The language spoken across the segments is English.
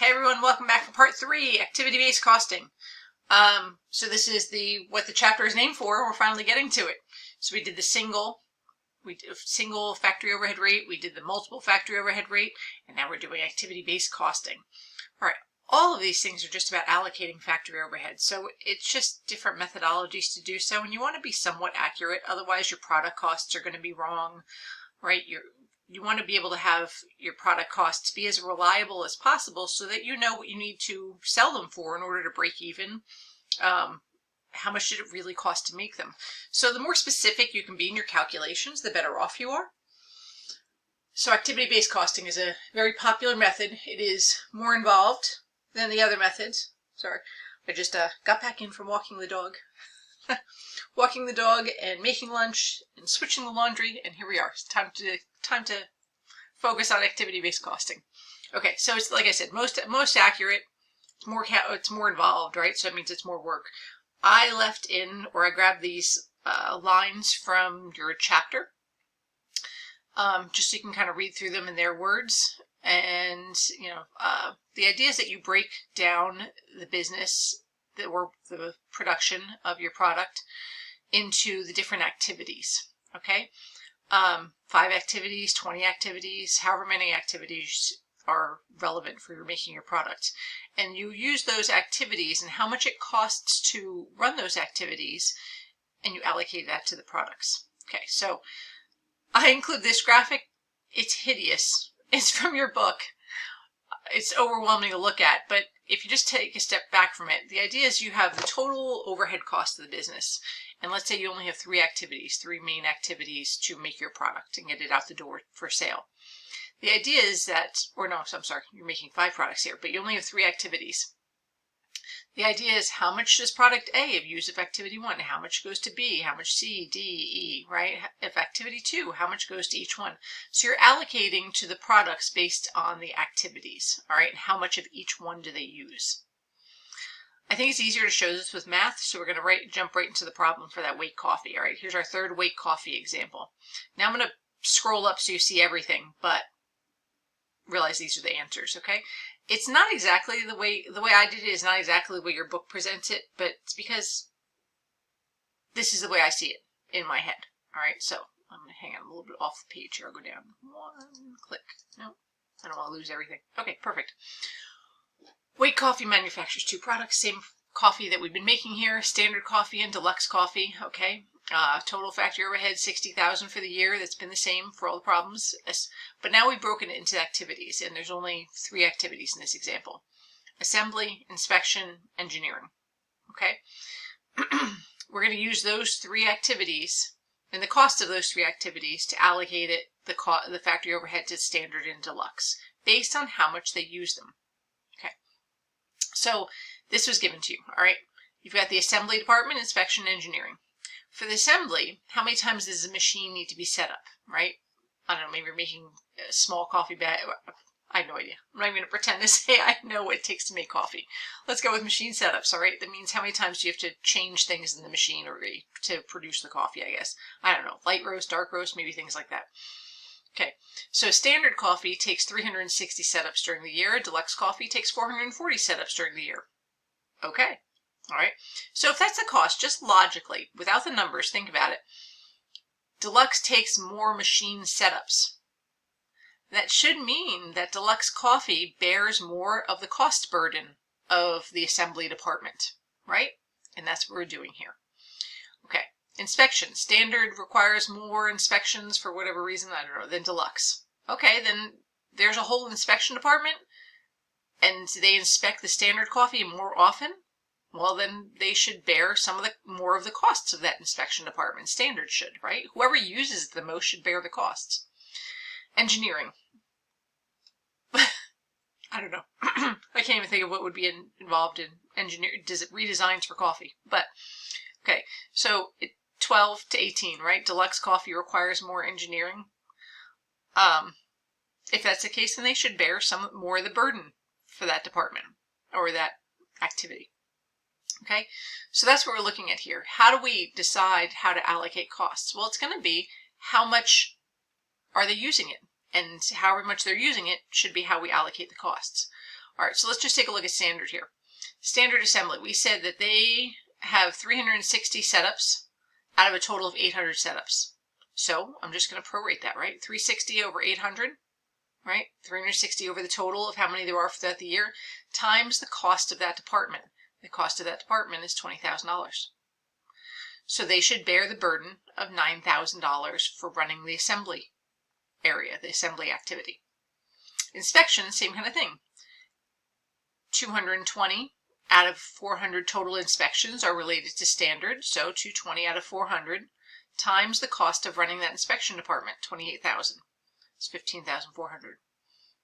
Hey everyone, welcome back for part 3, activity-based costing. So this is what the chapter is named for. We're finally getting to it. So we did the single factory overhead rate, we did the multiple factory overhead rate, and now we're doing activity-based costing. All right, all of these things are just about allocating factory overhead. So it's just different methodologies to do so, and you want to be somewhat accurate. Otherwise, your product costs are going to be wrong, right? You want to be able to have your product costs be as reliable as possible so that you know what you need to sell them for in order to break even. How much did it really cost to make them? So the more specific you can be in your calculations, the better off you are. So activity-based costing is a very popular method. It is more involved than the other methods. Sorry, I just got back in from walking the dog. Walking the dog and making lunch and switching the laundry, and here we are. It's time to focus on activity-based costing. Okay, so it's like I said, most accurate. It's more involved, right? So it means it's more work. I grabbed these lines from your chapter, just so you can kind of read through them in their words. And the idea is that you break down the business or the production of your product into the different activities. Okay, 5 activities, 20 activities, however many activities are relevant for making your product, and you use those activities and how much it costs to run those activities, and you allocate that to the products. Okay, so I include this graphic. It's hideous. It's from your book. It's overwhelming to look at, but if you just take a step back from it, the idea is you have the total overhead cost of the business. And let's say you only have 3 main activities to make your product and get it out the door for sale. The idea is that, I'm sorry, you're making 5 products here, but you only have 3 activities. The idea is how much does product A have used of activity 1, how much goes to B, how much C, D, E, right? If activity 2, how much goes to each one? So you're allocating to the products based on the activities, all right? And how much of each one do they use? I think it's easier to show this with math, so we're going to jump right into the problem for that Wake Coffee. All right, here's our third Wake Coffee example. Now I'm going to scroll up so you see everything, but realize these are the answers, okay? It's not exactly the way I did it is not exactly the way your book presents it, but it's because this is the way I see it in my head. All right, so I'm going to hang on a little bit off the page here. I'll go down 1 click. No, I don't want to lose everything. Okay, perfect. Wake Coffee manufactures 2 products, same coffee that we've been making here, standard coffee and deluxe coffee, okay? Total factory overhead, $60,000 for the year. That's been the same for all the problems. But now we've broken it into activities, and there's only 3 activities in this example. Assembly, inspection, engineering, okay? We're going to use those 3 activities and the cost of those 3 activities to allocate the factory overhead to standard and deluxe based on how much they use them. So this was given to you, all right? You've got the assembly department, inspection, engineering. For the assembly, how many times does the machine need to be set up, right? I don't know, maybe you're making a small coffee bag. I have no idea. I'm not even going to pretend to say I know what it takes to make coffee. Let's go with machine setups, all right? That means how many times do you have to change things in the machine or to produce the coffee, I guess. I don't know, light roast, dark roast, maybe things like that. Okay, so standard coffee takes 360 setups during the year. Deluxe coffee takes 440 setups during the year. Okay, all right. So if that's the cost, just logically, without the numbers, think about it. Deluxe takes more machine setups. That should mean that deluxe coffee bears more of the cost burden of the assembly department, right? And that's what we're doing here. Okay. Inspection. Standard requires more inspections for whatever reason, I don't know, than deluxe. Okay, then there's a whole inspection department and they inspect the standard coffee more often. Well, then they should bear more of the costs of that inspection department. Standard should, right? Whoever uses it the most should bear the costs. Engineering. I don't know. I can't even think of what would be involved in redesigns for coffee. But, okay, so 12 to 18, right? Deluxe coffee requires more engineering. If that's the case, then they should bear some more of the burden for that department or that activity. Okay, so that's what we're looking at here. How do we decide how to allocate costs? Well, it's going to be how much are they using it, and however much they're using it should be how we allocate the costs. All right, so let's just take a look at standard here. Standard assembly, we said that they have 360 setups out of a total of 800 setups. So I'm just going to prorate that, right? 360 over 800, right? 360 over the total of how many there are throughout the year, times the cost of that department. The cost of that department is $20,000. So they should bear the burden of $9,000 for running the assembly area, the assembly activity. Inspection, same kind of thing. 220 out of 400 total inspections are related to standard, so 220 out of 400 times the cost of running that inspection department, $28,000. It's $15,400.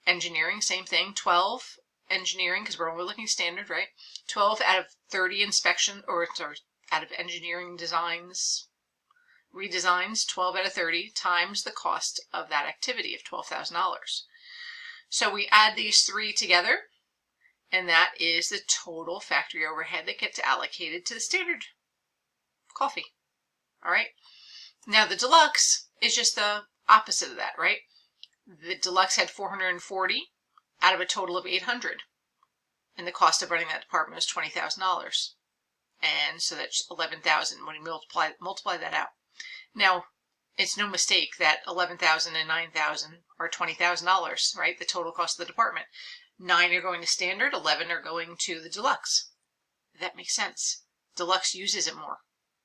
Engineering, same thing, 12 engineering, because we're only looking standard, right? 12 out of 30 inspection, or sorry, out of engineering designs, redesigns, 12 out of 30 times the cost of that activity of $12,000. So we add these three together, and that is the total factory overhead that gets allocated to the standard coffee. All right. Now the deluxe is just the opposite of that, right? The deluxe had 440 out of a total of 800. And the cost of running that department was $20,000. And so that's $11,000 when you multiply that out. Now, it's no mistake that $11,000 and $9,000 are $20,000, right? The total cost of the department. 9 are going to standard, 11 are going to the deluxe. That makes sense. Deluxe uses it more,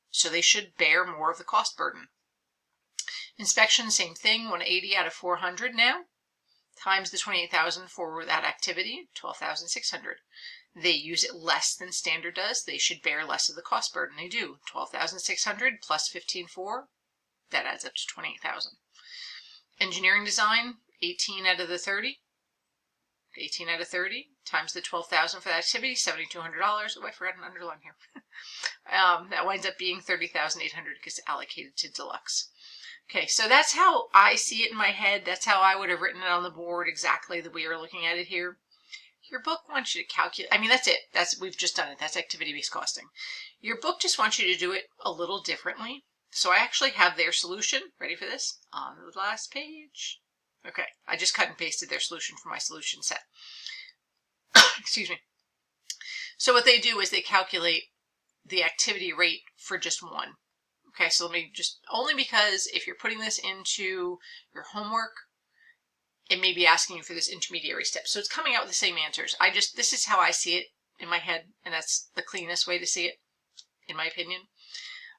so they should bear more of the cost burden. Inspection, same thing, 180 out of 400 now, times the $28,000 for that activity, $12,600. They use it less than standard does. They should bear less of the cost burden. They do. $12,600 plus $15,400, that adds up to $28,000. Engineering design, 18 out of the 30. 18 out of 30 times the $12,000 for that activity, $7,200. Oh, I forgot an underline here. That winds up being $30,800 gets allocated to deluxe. Okay, so that's how I see it in my head. That's how I would have written it on the board, exactly the way you're looking at it here. Your book wants you to calculate. I mean, that's it. We've just done it. That's activity-based costing. Your book just wants you to do it a little differently. So I actually have their solution. Ready for this? On the last page. Okay, I just cut and pasted their solution from my solution set. Excuse me. So what they do is they calculate the activity rate for just one. Okay, so let me just, only because if you're putting this into your homework, it may be asking you for this intermediary step. So it's coming out with the same answers. This is how I see it in my head, and that's the cleanest way to see it, in my opinion.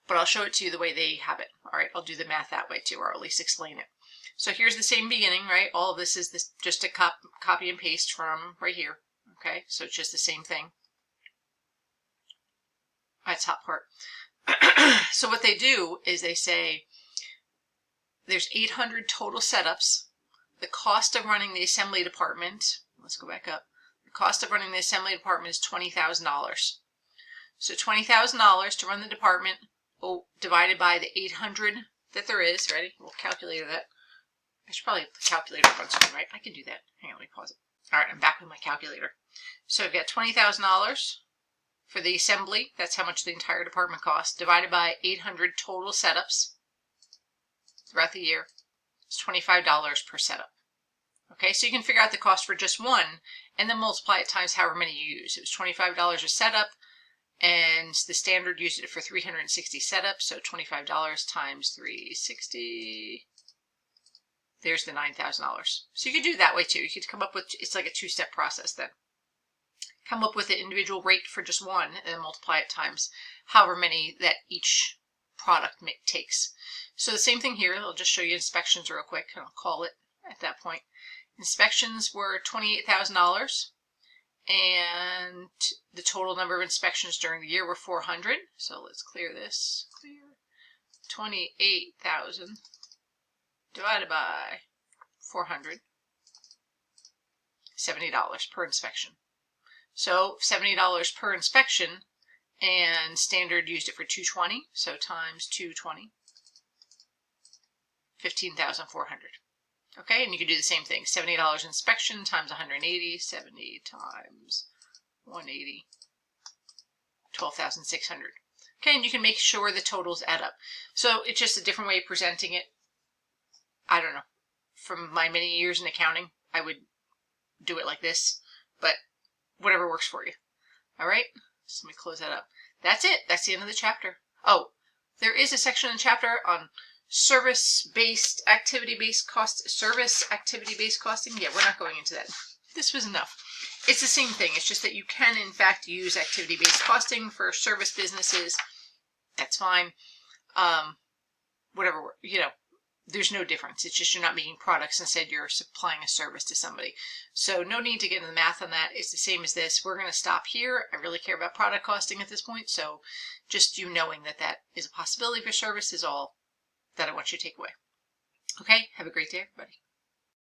But I'll show it to you the way they have it. All right, I'll do the math that way too, or at least explain it. So here's the same beginning, right? All of this is just a copy and paste from right here. Okay, so it's just the same thing. That top part. So what they do is they say there's 800 total setups. The cost of running the assembly department, let's go back up. The cost of running the assembly department is $20,000. So $20,000 to run the department, divided by the 800 that there is. Ready? We'll calculate that. I should probably have the calculator up on screen, right? I can do that. Hang on, let me pause it. All right, I'm back with my calculator. So I've got $20,000 for the assembly. That's how much the entire department costs. Divided by 800 total setups throughout the year. It's $25 per setup. Okay, so you can figure out the cost for just one and then multiply it times however many you use. It was $25 a setup, and the standard used it for 360 setups, so $25 times 360. There's the $9,000. So you could do it that way too. You could come up with, it's like a two-step process then. Come up with an individual rate for just one and then multiply it times however many that each product takes. So the same thing here. I'll just show you inspections real quick, and I'll call it at that point. Inspections were $28,000, and the total number of inspections during the year were 400. So let's clear this. Clear. 28,000 divided by 400. $70 per inspection. So $70 per inspection, and standard used it for 220. So times 220. 15,400. Okay, and you can do the same thing. $70 inspection times 180, 70 times 180, 12,600. Okay, and you can make sure the totals add up. So it's just a different way of presenting it. I don't know. From my many years in accounting, I would do it like this, but whatever works for you. All right, so let me close that up. That's it. That's the end of the chapter. Oh, there is a section in the chapter on service-based, activity-based costing. Yeah, we're not going into that. This was enough. It's the same thing. It's just that you can, in fact, use activity-based costing for service businesses. That's fine. Whatever, there's no difference. It's just you're not making products. Instead, you're supplying a service to somebody. So no need to get into the math on that. It's the same as this. We're going to stop here. I really care about product costing at this point. So just you knowing that that is a possibility for service is all that I want you to take away. Okay, have a great day, everybody.